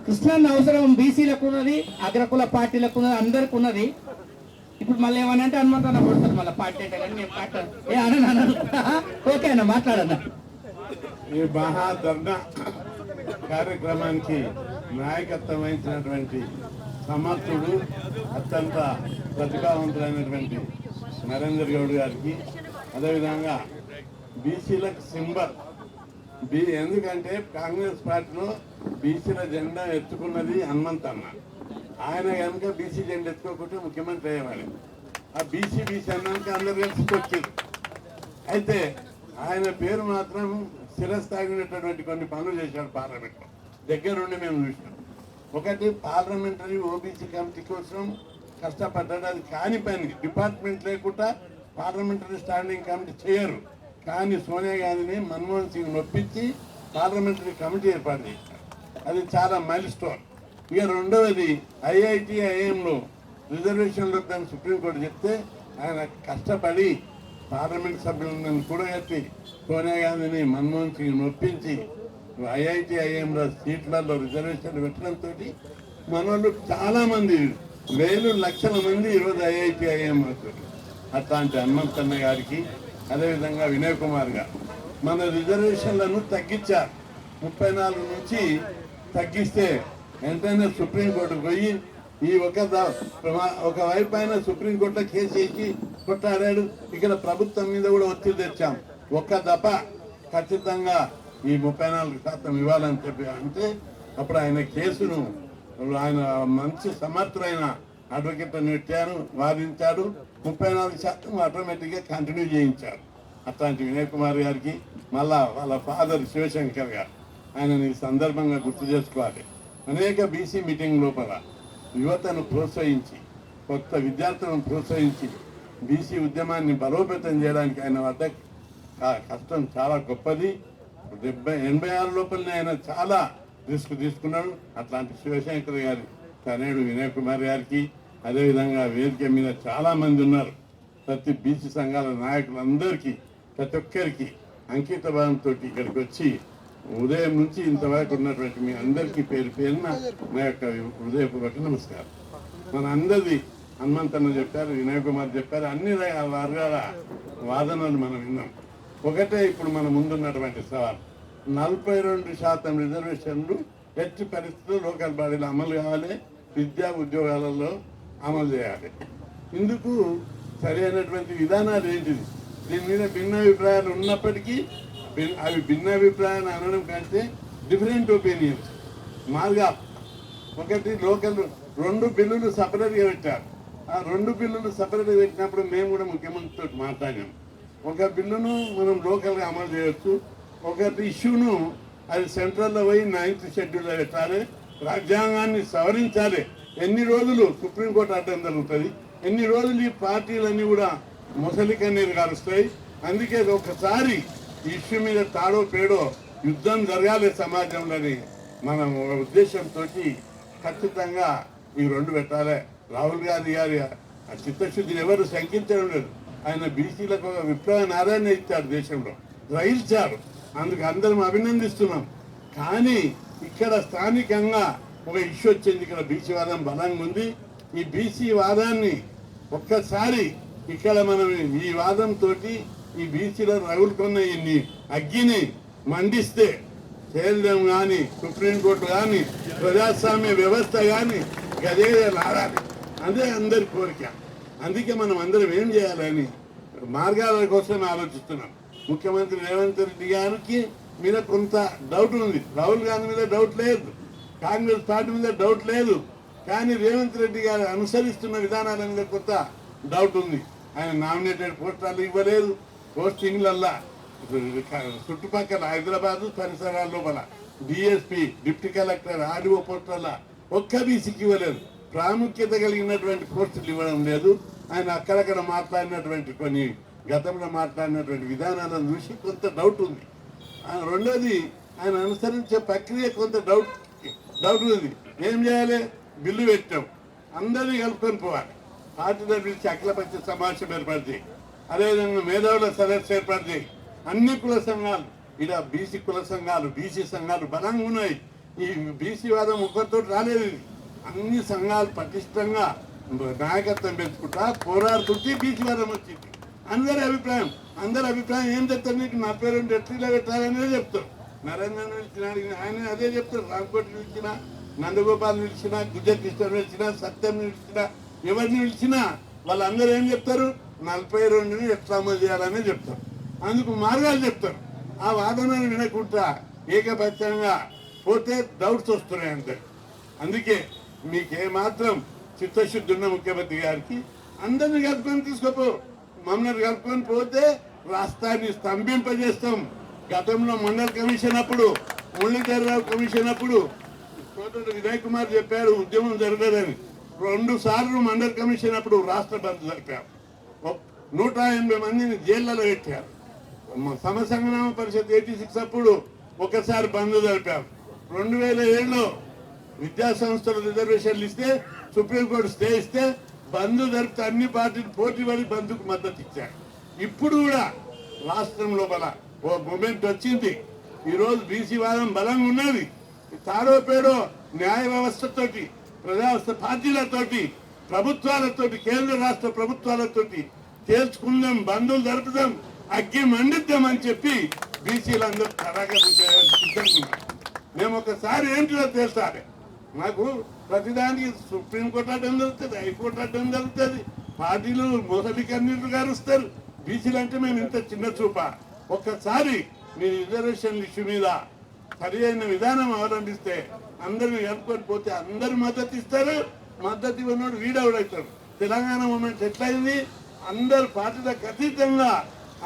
కృష్ణన్న అవసరం బీసీలకు ఉన్నది, అగ్రకుల పార్టీలకు ఉన్నది, అందరికి ఉన్నది. ఇప్పుడు మళ్ళీ ఏమని అంటే హనుమంతన్న కొడుతుంది మళ్ళీ పార్టీ అంటే కానీ మేము పార్టీ ఓకే అన్న మాట్లాడన్నా. ఈ మహాధర్నా కార్యక్రమానికి నాయకత్వం వహించినటువంటి సమర్థుడు, అత్యంత ప్రతిభావంతులైనటువంటి నరేందర్ గౌడ్ గారికి, అదేవిధంగా బీసీలకు సింబల్ ఎందుకంటే కాంగ్రెస్ పార్టీలో బీసీల జెండా ఎత్తుకున్నది హనుమంతన్న. ఆయన కనుక బీసీ జెండా ఎత్తుకోకుంటే ముఖ్యమంత్రి అయ్యేవాడు. ఆ బీసీ అన్నాక అందరు కలిసి వచ్చారు. అయితే ఆయన పేరు మాత్రం శిరస్థాగినటువంటి కొన్ని పనులు చేశాడు పార్లమెంట్లో. దగ్గరుండి మేము చూసినాం. ఒకటి, పార్లమెంటరీ ఓబీసీ కమిటీ కోసం కష్టపడ్డాడు. అది కాని పని. డిపార్ట్మెంట్ లేకుండా పార్లమెంటరీ స్టాండింగ్ కమిటీ చేయరు. కానీ సోనియా గాంధీని మన్మోహన్ సింగ్ నొప్పించి పార్లమెంటరీ కమిటీ ఏర్పాటు చేశారు. అది చాలా మైల్ స్టోన్. ఇక రెండవది, ఐఐటి ఐఎంలో రిజర్వేషన్లు దాన్ని సుప్రీంకోర్టు చెప్తే ఆయన కష్టపడి పార్లమెంట్ సభ్యులను కూడగట్టి సోనియా గాంధీని మన్మోహన్ సింగ్ నొప్పించి ఐఐటి ఐఎంలో సీట్లలో రిజర్వేషన్లు పెట్టడంతో మనోళ్ళు చాలామంది వేలు లక్షల మంది ఈరోజు ఐఐటి ఐఎం అవుతారు. అట్లాంటి హనుమంతన్న గారికి, అదేవిధంగా వినయ్ కుమార్ గారు మన రిజర్వేషన్లను తగ్గించారు. 34 నుంచి తగ్గిస్తే వెంటనే సుప్రీంకోర్టుకు పోయి ఈ ఒకవైపు అయినా సుప్రీంకోర్టులో కేసు వేసి కొట్టాడాడు. ఇక్కడ ప్రభుత్వం మీద కూడా ఒత్తిడి తెచ్చాం. ఒక్క దఫ ఖచ్చితంగా ఈ 34% ఇవ్వాలని చెప్పి అంటే అప్పుడు ఆయన కేసును ఆయన మంచి సమర్థులైన అడ్వకేట్ నెట్టారు, వాదించాడు. 34% ఆటోమేటిక్గా కంటిన్యూ చేయించారు. అట్లాంటి వినయ్ కుమార్ గారికి, మళ్ళా వాళ్ళ ఫాదర్ శివశంకర్ గారు, ఆయనని సందర్భంగా గుర్తు చేసుకోవాలి. అనేక బీసీ మీటింగ్ లోపల యువతను ప్రోత్సహించి, కొత్త విద్యార్థులను ప్రోత్సహించి బీసీ ఉద్యమాన్ని బలోపేతం చేయడానికి ఆయన వద్ద కష్టం చాలా గొప్పది. 86 లోపలనే ఆయన చాలా రిస్క్ తీసుకున్నాడు. అట్లాంటి శివశంకర్ గారి తనేడు వినయ్ కుమార్ గారికి, అదేవిధంగా వేదిక మీద చాలామంది ఉన్నారు. ప్రతి బీసీ సంఘాల నాయకులందరికీ, ప్రతి ఒక్కరికి అంకిత భావంతో ఇక్కడికి వచ్చి ఉదయం నుంచి ఇంతవరకు ఉన్నటువంటి మీ అందరికీ పేరు పేరున నా యొక్క హృదయపూర్వక నమస్కారం. మన అందరిది హనుమంతన్న చెప్పారు, వినయ్ కుమార్ చెప్పారు, అన్ని వర్గాల వాదనలు మనం విన్నాం. ఒకటే ఇప్పుడు మన ముందున్నటువంటి సవాల్, 42% రిజర్వేషన్లు ఎట్టి పరిస్థితుల్లో లోకల్ బాడీలో అమలు కావాలి, విద్యా ఉద్యోగాలలో అమలు చేయాలి. ఇందుకు సరైనటువంటి విధానాలు ఏంటిది? దీని మీద భిన్నాభిప్రాయాలు ఉన్నప్పటికీ అవి భిన్నాభిప్రాయాలు అనడం కంటే డిఫరెంట్ ఒపీనియన్స్ మార్గాలు. ఒకటి, లోకల్ 2 బిల్లులు సపరేట్గా పెట్టారు. ఆ 2 బిల్లులు సపరేట్గా పెట్టినప్పుడు మేము కూడా ముఖ్యమంత్రితో మాట్లాడాం. ఒక బిల్లును మనం లోకల్గా అమలు చేయవచ్చు, ఒకటి ఇష్యూను అది సెంట్రల్లో పోయి 9th షెడ్యూల్లో పెట్టాలి, రాజ్యాంగాన్ని సవరించాలి. ఎన్ని రోజులు సుప్రీంకోర్టు అడ్డం జరుగుతుంది, ఎన్ని రోజులు ఈ పార్టీలన్నీ కూడా ముసలి కన్నీరు కారుస్తాయి. అందుకే ఒకసారి ఇష్యూ మీద తాడో పేడో యుద్ధం జరగాలి సమాజంలోని మనం ఉద్దేశంతో ఖచ్చితంగా ఈ 2 పెట్టాలి. రాహుల్ గాంధీ గారి చిత్తశుద్ధిని ఎవరు శంకించడం లేదు. ఆయన బీసీలకు ఒక విప్లవ నారాయణ ఇచ్చారు, దేశంలో గ్రహించారు. అందుకు అందరం అభినందిస్తున్నాం. కానీ ఇక్కడ స్థానికంగా ఒక ఇష్యూ వచ్చింది. ఇక్కడ బీసీ వాదం బలంగా ఉంది. ఈ బీసీ వాదాన్ని ఒక్కసారి ఇక్కడ మనం ఈ వాదంతో ఈ బీసీలో రగులుకున్న ఈ అగ్గిని మండిస్తే కేంద్రం కానీ, సుప్రీంకోర్టు కానీ, ప్రజాస్వామ్య వ్యవస్థ కానీ గదే నాడాలి. అదే అందరి కోరిక. అందుకే మనం అందరం ఏం చేయాలని మార్గాల కోసం ఆలోచిస్తున్నాం. ముఖ్యమంత్రి రేవంత్ రెడ్డి గారికి మీద కొంత డౌట్ ఉంది, రాహుల్ గాంధీ మీద డౌట్ లేదు, కాంగ్రెస్ పార్టీ మీద డౌట్ లేదు. కానీ రేవంత్ రెడ్డి గారు అనుసరిస్తున్న విధానాల మీద కొంత డౌట్ ఉంది. ఆయన నామినేటెడ్ పోస్టర్లు ఇవ్వలేదు. పోస్టింగ్లల్లా చుట్టుపక్కల హైదరాబాదు పరిసరాల లోపల డిఎస్పీ, డిప్యూటీ కలెక్టర్, ఆర్డీఓ పోస్టర్ల ఒక్క బీసీకి ఇవ్వలేదు. ప్రాముఖ్యత కలిగినటువంటి పోస్టులు ఇవ్వడం లేదు. ఆయన అక్కడక్కడ మాట్లాడినటువంటి కొన్ని గతంలో మాట్లాడినటువంటి విధానాలను చూసి కొంత డౌట్ ఉంది. రెండోది, ఆయన అనుసరించే ప్రక్రియ కొంత డౌట్ ఉంది. ఏం చేయాలి? బిల్లు పెట్టాం, అందరినీ కలుపుకొని పోవాలి. పార్టీలో పిలిచి అఖిలపక్ష సమావేశం ఏర్పాటు చేయి, అదేవిధంగా మేధావుల సదస్సు ఏర్పాటు చేయి, అన్ని కుల సంఘాలు ఇలా బీసీ కుల సంఘాలు బీసీ సంఘాలు బలంగా ఉన్నాయి. ఈ బీసీ వాదం ఒకరితో రాలేదు. అన్ని సంఘాలు పటిష్టంగా నాయకత్వం పెంచుకుంటా పోరాడుతుంటే బీసీ వాదం వచ్చింది. అందరి అభిప్రాయం ఏం చెప్తారు? నీకు 42 ఎట్లీలో పెట్టాలనే చెప్తారు. నరేంద్ర నిలిచిన ఆయన అదే చెప్తారు. రాంకోటి నిలిచిన, నందగోపాల్ నిలిచిన, గుజ్జకృష్ణ నిలిచిన, సత్యం నిలిచిన, ఎవరిని నిలిచినా వాళ్ళందరూ ఏం చెప్తారు? 42ని ఎట్లా అమలు చేయాలనే చెప్తారు. అందుకు మార్గాలు చెప్తారు. ఆ వాదనను వినకుండా ఏకపక్షంగా పోతే డౌట్స్ వస్తున్నాయి అంతే. అందుకే మీకేమాత్రం చిత్తశుద్ధి ఉన్న ముఖ్యమంత్రి గారికి అందరిని కలుపుకొని తీసుకోపో, మమ్మల్ని కలుపుకొని పోతే రాష్ట్రాన్ని స్తంభింపజేస్తాం. గతంలో మండల్ కమిషన్ అప్పుడు, మురళీధరరావు కమిషన్ అప్పుడు కోటటి వినయ్ కుమార్ చెప్పారు ఉద్యమం జరగదని. 2 సార్లు మండల్ కమిషన్ అప్పుడు రాష్ట్ర బంద్ జరిపారు. 180 మందిని జైళ్లలో పెట్టారు. సమసంగ్రామ పరిషత్ 86 అప్పుడు ఒకసారి బంద్ జరిపారు. 2007లో విద్యా సంస్థలు రిజర్వేషన్లు ఇస్తే సుప్రీంకోర్టు స్టే ఇస్తే బంద్ జరిపితే అన్ని పార్టీలు పోటీ పడి బంద్కు మద్దతు ఇచ్చారు. ఇప్పుడు కూడా రాష్ట్రం లోపల ఓ మూమెంట్ వచ్చింది. ఈరోజు బీసీ వాదం బలంగా ఉన్నది. తాడో పేడో న్యాయ వ్యవస్థతోటి, ప్రజావస్థ పార్టీలతోటి, ప్రభుత్వాలతోటి, కేంద్ర రాష్ట్ర ప్రభుత్వాలతోటి తేల్చుకుందాం, బంధువులు జరుపుదాం, అగ్గి మండిద్దాం అని చెప్పి బీసీలందరూ తరగా సిద్ధంగా ఉన్నారు. మేము ఒకసారి ఏంటిలో తేల్చాలి. మాకు ప్రతిదానికి సుప్రీంకోర్టు అడ్డం జరుగుతుంది, హైకోర్టు అడ్డం జరుగుతుంది, పార్టీలు మొదటి కన్నీళ్లు గారుస్తారు. బీసీలు అంటే మేము ఇంత చిన్న చూప. ఒక్కసారి మీ రిజర్వేషన్ ఇష్యూ మీద సరి అయిన విధానం అవలంబిస్తే అందరిని కలుపుకొని పోతే అందరు మద్దతు ఇస్తారు. మద్దతు ఇవ్వనోడు వీడవుడవుతాడు. తెలంగాణ మూమెంట్ ఎట్లయింది? అందరు పార్టీలకు అతీతంగా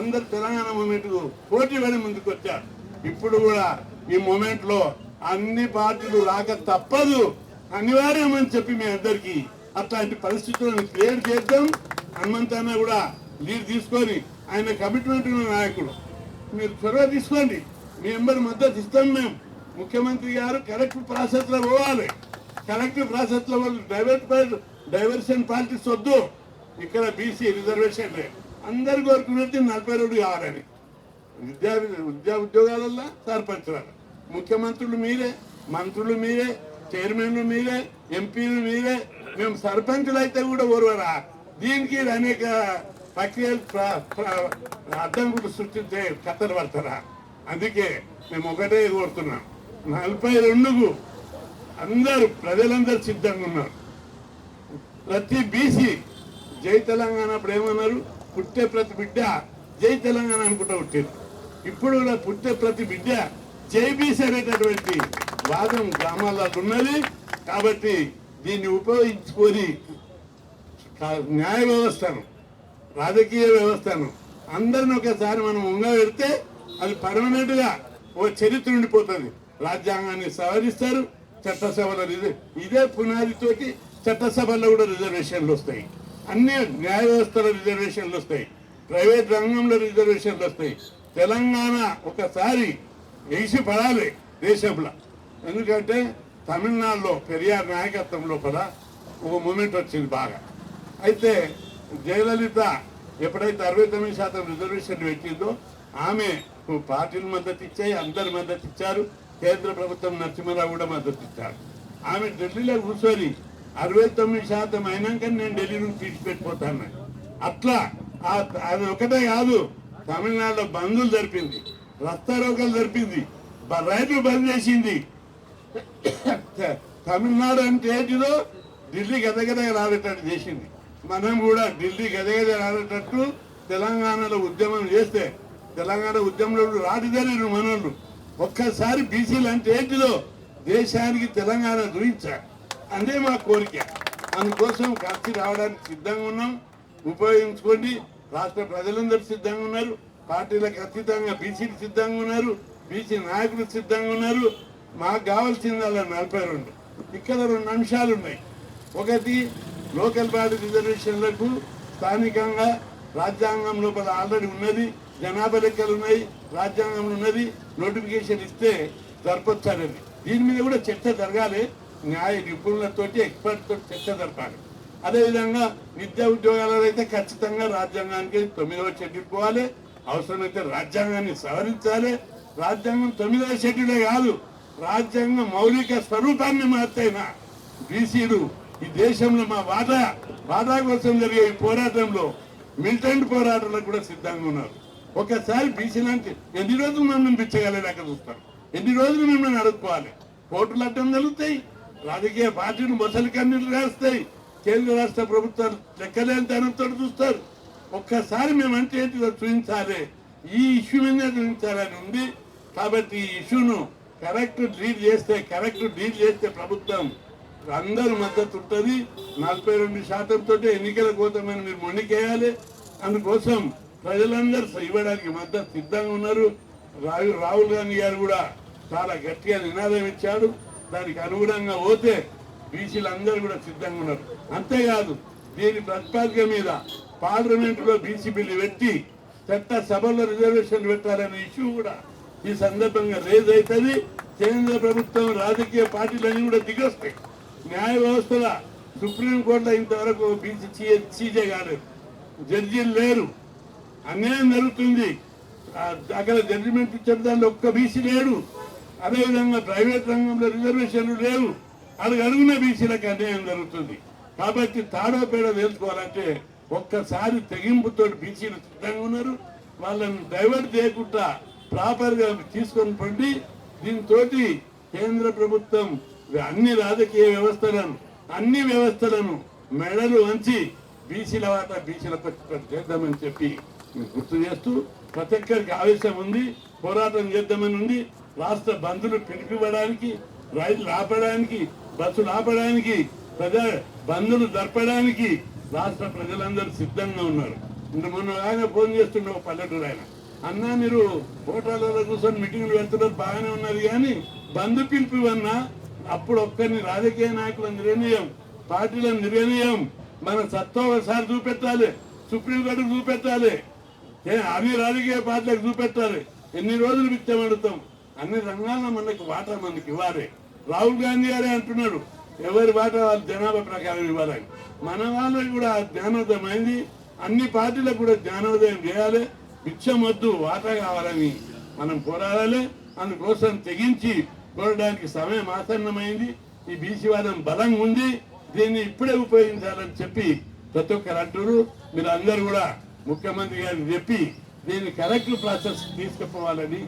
అందరు తెలంగాణ మూమెంట్కు పోటీ పడి ముందుకు వచ్చారు. ఇప్పుడు కూడా ఈ మూమెంట్ లో అన్ని పార్టీలు రాక తప్పదు, అనివార్యం అని చెప్పి మీ అందరికీ అట్లాంటి పరిస్థితులను క్రియేట్ చేద్దాం. హనుమంతన్న కూడా లీడ్ తీసుకొని ఆయన కమిట్మెంట్ ఉన్న నాయకుడు, మీరు చొరవ తీసుకోండి. మీ అందరి మద్దతు ఇస్తాం. మేము ముఖ్యమంత్రి గారు కరెక్ట్ ప్రాసెస్ లో పోవాలి. కరెక్ట్ ప్రాసెస్ లో డైవర్షన్ పాలిటిక్స్ వద్దు. ఇక్కడ బీసీ రిజర్వేషన్ అందరు కోరుకున్నట్టు 42 కావాలని. ఉద్యోగాలల్లో సర్పంచ్ ముఖ్యమంత్రులు మీరే, మంత్రులు మీరే, చైర్మన్లు మీరే, ఎంపీలు మీరే. మేము సర్పంచులు అయితే కూడా ఓర్వరా? దీనికి అనేక ప్రక్రియలు అడ్డంకులు సృష్టించే కథలు పడతారా? అందుకే మేము ఒకటే కోరుతున్నాం, 42కు అందరూ ప్రజలందరూ సిద్ధంగా ఉన్నారు. ప్రతి బీసీ జై తెలంగాణ అప్పుడు ఏమన్నారు? పుట్టే ప్రతి బిడ్డ జై తెలంగాణ అనుకుంటూ పుట్టారు. ఇప్పుడు కూడా పుట్టే ప్రతి బిడ్డ జై బీసీ అనేటటువంటి వాదం గ్రామాల్లో ఉన్నది. కాబట్టి దీన్ని ఉపయోగించుకొని న్యాయ వ్యవస్థను, రాజకీయ వ్యవస్థను అందరిని ఒకసారి మనం ఉంగబెడితే అది పర్మనెంట్ గా ఓ చరిత్ర ఉండిపోతుంది. రాజ్యాంగాన్ని సవరిస్తారు, చట్టసభలో ఇదే పునాదితోటి చట్టసభల్లో కూడా రిజర్వేషన్లు వస్తాయి. అన్ని న్యాయ వ్యవస్థలో రిజర్వేషన్లు వస్తాయి, ప్రైవేట్ రంగంలో రిజర్వేషన్లు వస్తాయి. తెలంగాణ ఒకసారి ఎగిసి పడాలి దేశంలో. ఎందుకంటే తమిళనాడులో పెరియార్ నాయకత్వం లోపల ఒక మూమెంట్ వచ్చింది బాగా. అయితే జయలలిత ఎప్పుడైతే 69% రిజర్వేషన్ పెట్టిందో ఆమె పార్టీలు మద్దతు ఇచ్చాయి, అందరు మద్దతు ఇచ్చారు. కేంద్ర ప్రభుత్వం నరసింహరావు కూడా మద్దతు ఇచ్చారు. ఆమె ఢిల్లీలో కూర్చొని 69% అయినాక నేను ఢిల్లీ నుంచి తీసిపెట్టిపోతాను. అట్లా అది ఒకటే కాదు, తమిళనాడులో బంధులు జరిపింది, రస్తారోకలు జరిపింది, రైతులు బంద్ చేసింది. తమిళనాడు అంటే ఏంటిదో ఢిల్లీ గదగద రాలేటట్టు చేసింది. మనం కూడా ఢిల్లీ గదగద రాలేటట్టు తెలంగాణలో ఉద్యమం చేస్తే తెలంగాణ ఉద్యమంలో రాటిదలేరు మనోళ్ళు. ఒక్కసారి బీసీలు అంటే ఏంటిదో దేశానికి తెలంగాణ చూపించారు. అదే మా కోరిక. అందుకోసం కలిసి రావడానికి సిద్ధంగా ఉన్నాం. ఉపయోగించుకోండి. రాష్ట్ర ప్రజలందరూ సిద్ధంగా ఉన్నారు. పార్టీలకు అతీతంగా బీసీలు సిద్ధంగా ఉన్నారు, బీసీ నాయకులు సిద్ధంగా ఉన్నారు. మాకు కావాల్సింది అలా 42. ఇక్కడ 2 అంశాలు ఉన్నాయి. ఒకటి, లోకల్ బాడీ రిజర్వేషన్లకు స్థానికంగా రాజ్యాంగం లోపల ఆల్రెడీ ఉన్నది, జనాభా లెక్కలు ఉన్నాయి, రాజ్యాంగంలో ఉన్నది. నోటిఫికేషన్ ఇస్తే జరపొచ్చారని దీని మీద కూడా చర్చ జరగాలి. న్యాయ నిపుణులతోటి, ఎక్స్పర్ట్ తోటి చర్చ జరపాలి. అదేవిధంగా విద్యా ఉద్యోగాలలో అయితే ఖచ్చితంగా రాజ్యాంగానికి 9వ షెడ్యూల్ పోవాలి. అవసరమైతే రాజ్యాంగాన్ని సవరించాలి. రాజ్యాంగం 9వ షెడ్యూలే కాదు, రాజ్యాంగ మౌలిక స్వరూపాన్ని మార్చైనా బీసీలు ఈ దేశంలో మా వాటా కోసం జరిగే ఈ పోరాటంలో మిలిటెంట్ పోరాటాలకు కూడా సిద్ధంగా ఉన్నారు. ఒకసారి బీసీలు అంటే ఎన్ని రోజులు మమ్మల్ని పిచ్చగలేదాకా చూస్తారు, ఎన్ని రోజులు మిమ్మల్ని అడుక్కోవాలి. కోర్టులు అడ్డం జరుగుతాయి, రాజకీయ పార్టీలు మొసలి కన్నీళ్ళు రాస్తాయి, కేంద్ర రాష్ట్ర ప్రభుత్వాలు లెక్కలేని తనంతో చూస్తారు. ఒక్కసారి మేమంటే ఏంటిదో చూపించాలి, ఈ ఇష్యూ మీద చూపించాలని ఉంది. కాబట్టి ఈ ఇష్యూను కరెక్ట్ డీల్ చేస్తే ప్రభుత్వం అందరూ మద్దతు ఉంటుంది. 42% ఎన్నికల కోసమని మీరు మొండికేయాలి. అందుకోసం ప్రజలందరూ ఇవ్వడానికి మద్దతు సిద్ధంగా ఉన్నారు. రాహుల్ గాంధీ గారు కూడా చాలా గట్టిగా నినాదం ఇచ్చాడు. దానికి అనుగుణంగా పోతే బీసీలు అందరూ కూడా సిద్ధంగా ఉన్నారు. అంతేకాదు దీని ప్రతిపాదిక మీద పార్లమెంటులో బీసీ బిల్లు పెట్టి చట్ట సభల్లో రిజర్వేషన్లు పెట్టాలనే ఇష్యూ కూడా ఈ సందర్భంగా రేజ్ అవుతుంది. కేంద్ర ప్రభుత్వం రాజకీయ పార్టీలన్నీ కూడా దిగొస్తాయి. న్యాయ వ్యవస్థల సుప్రీంకోర్టులో ఇంతవరకు బీసీ సీజే కాలేదు, జడ్జీలు లేరు, అన్యాయం జరుగుతుంది. అక్కడ జడ్జిమెంట్ ఇచ్చిన దాంట్లో ఒక్క బీసీ లేడు. అదేవిధంగా ప్రైవేట్ రంగంలో రిజర్వేషన్లు లేవు, అడుగున బీసీలకు అన్యాయం జరుగుతుంది. కాబట్టి తాడో పేడ తెలుసుకోవాలంటే ఒక్కసారి తెగింపుతో బీసీలు సిద్ధంగా ఉన్నారు. వాళ్ళని డైవర్ట్ చేయకుండా ప్రాపర్గా తీసుకొని పండి దీంతో కేంద్ర ప్రభుత్వం అన్ని రాజకీయ వ్యవస్థలను మెడలు వంచి బీసీల వాటా బీసీలకు చేద్దామని చెప్పి గుర్తు చేస్తూ ప్రతి ఒక్కరికి ఆవేశం ఉంది, పోరాటం చేద్దామని ఉంది. రాష్ట్ర బంధులు పిలిపివ్వడానికి, రైతులు ఆపడానికి, బస్సులు ఆపడానికి, ప్రజా బంధులు జరపడానికి రాష్ట్ర ప్రజలందరూ సిద్ధంగా ఉన్నారు. మొన్న ఆయన ఫోన్ చేస్తుండే పల్లెటూరు ఆయన, అన్నా మీరు హోటళ్ళలో కూర్చొని మీటింగ్లు పెడుతున్నారు బాగానే ఉన్నది, కానీ బంధు పిలిపివన్నా అప్పుడు ఒక్కరిని రాజకీయ నాయకులను నిర్ణయం, పార్టీలను నిర్ణయం, మన సత్తా ఒకసారి చూపెట్టాలి, సుప్రీంకోర్టుకు చూపెట్టాలి, అన్ని రాజకీయ పార్టీలకు చూపెట్టాలి. ఎన్ని రోజులు పిచ్చమడుతాం, అన్ని రంగాల్లో మనకి వాటా మనకి ఇవ్వాలి. రాహుల్ గాంధీ గారే అంటున్నాడు ఎవరి వాటా వాళ్ళు జనాభా ప్రకారం ఇవ్వాలని. మన వాళ్ళకి కూడా జ్ఞానోదయం అయింది, అన్ని పార్టీలకు కూడా జ్ఞానోదయం చేయాలి. పిచ్చం వద్దు, వాటా కావాలని మనం పోరాడాలి. అందుకోసం తెగించి పోరాడడానికి సమయం ఆసన్నమైంది. ఈ బీసీ వాదం బలంగా ఉంది, దీన్ని ఇప్పుడే ఉపయోగించాలని చెప్పి ప్రతి ఒక్కరు అంటారు. మీరు అందరూ కూడా ముఖ్యమంత్రి గారికి చెప్పి దీన్ని కరెక్ట్ ప్రాసెస్ తీసుకుపోవాలని,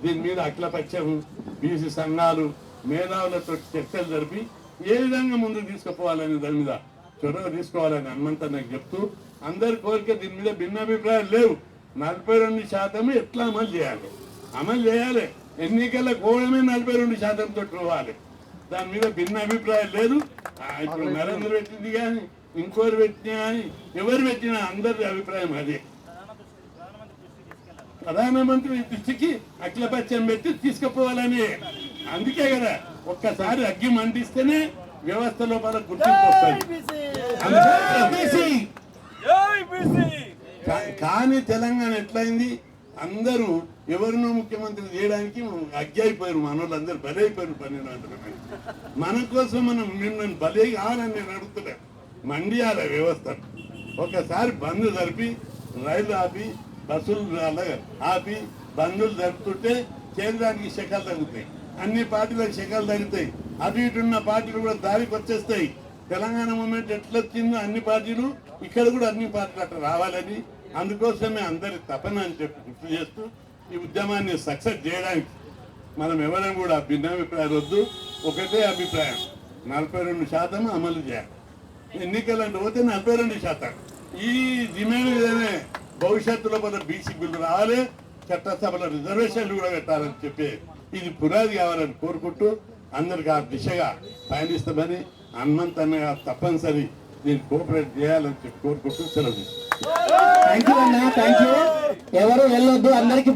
దీని మీద అఖిలపక్షం బీసీ సంఘాలు మేధావులతో చర్చలు జరిపి ఏ విధంగా ముందుకు తీసుకుపోవాలని దాని మీద చొరవ తీసుకోవాలని హనుమంతన్నకు చెప్తూ, అందరి కోరిక దీని మీద భిన్నాభిప్రాయాలు లేవు. 42% ఎట్లా అమలు చేయాలి, ఎన్నికల కోవడమే 42%తో పోవాలి. దాని మీద భిన్న అభిప్రాయం లేదు. ఇప్పుడు నరేంద్ర పెట్టింది కానీ ఇంకోరు పెట్టినా కానీ ఎవరు పెట్టినా అందరి అభిప్రాయం అదే. ప్రధానమంత్రి దృష్టికి అఖిలపక్షం పెట్టి తీసుకుపోవాలని. అందుకే కదా ఒక్కసారి అగ్గి మండిస్తేనే వ్యవస్థ లోపల గుర్తింపు వస్తుంది. కానీ తెలంగాణ ఎట్లయింది, అందరూ ఎవరినో ముఖ్యమంత్రి చేయడానికి అగ్గి అయిపోయారు. మన వాళ్ళందరూ బలి అయిపోయారు. 12 మన కోసం మనం నిన్న బలి కావాలని నేను అడుగుతున్నాను. మండియాల వ్యవస్థ ఒకసారి బంద్ జరిపి రైలు ఆపి బస్సులు ఆపి బంధువులు జరుపుతుంటే కేంద్రానికి శకాలు తగ్గుతాయి, అన్ని పార్టీలకు శకాలు తగ్గుతాయి. అటు ఇటున్న పార్టీలు కూడా దారికి వచ్చేస్తాయి. తెలంగాణ మూమెంట్ ఎట్లా వచ్చిందో అన్ని పార్టీలు ఇక్కడ కూడా అన్ని పార్టీలు అట్లా రావాలని, అందుకోసమే అందరి తపన అని చెప్పి గుర్తు చేస్తూ ఈ ఉద్యమాన్ని సక్సెస్ చేయడానికి మనం ఎవరైనా కూడా భిన్నాభిప్రాయాలు వద్దు, ఒకటే అభిప్రాయం 42% అమలు చేయాలి. ఎన్నికలంటే పోతే 42%. ఈ డిమాండ్ మీదనే భవిష్యత్తులో మన బీసీ బిల్లు రావాలి, చట్టసభలో రిజర్వేషన్లు కూడా పెట్టాలని చెప్పి ఇది పునాది కావాలని కోరుకుంటూ అందరికి ఆ దిశగా పయనిస్తామని హనుమంతన్న తప్పనిసరి దీన్ని కోఆపరేట్ చేయాలని చెప్పి కోరుకుంటూ సెలవు. థ్యాంక్ యూ అన్న, థ్యాంక్ యూ. ఎవరు వెళ్ళొద్దు, అందరికి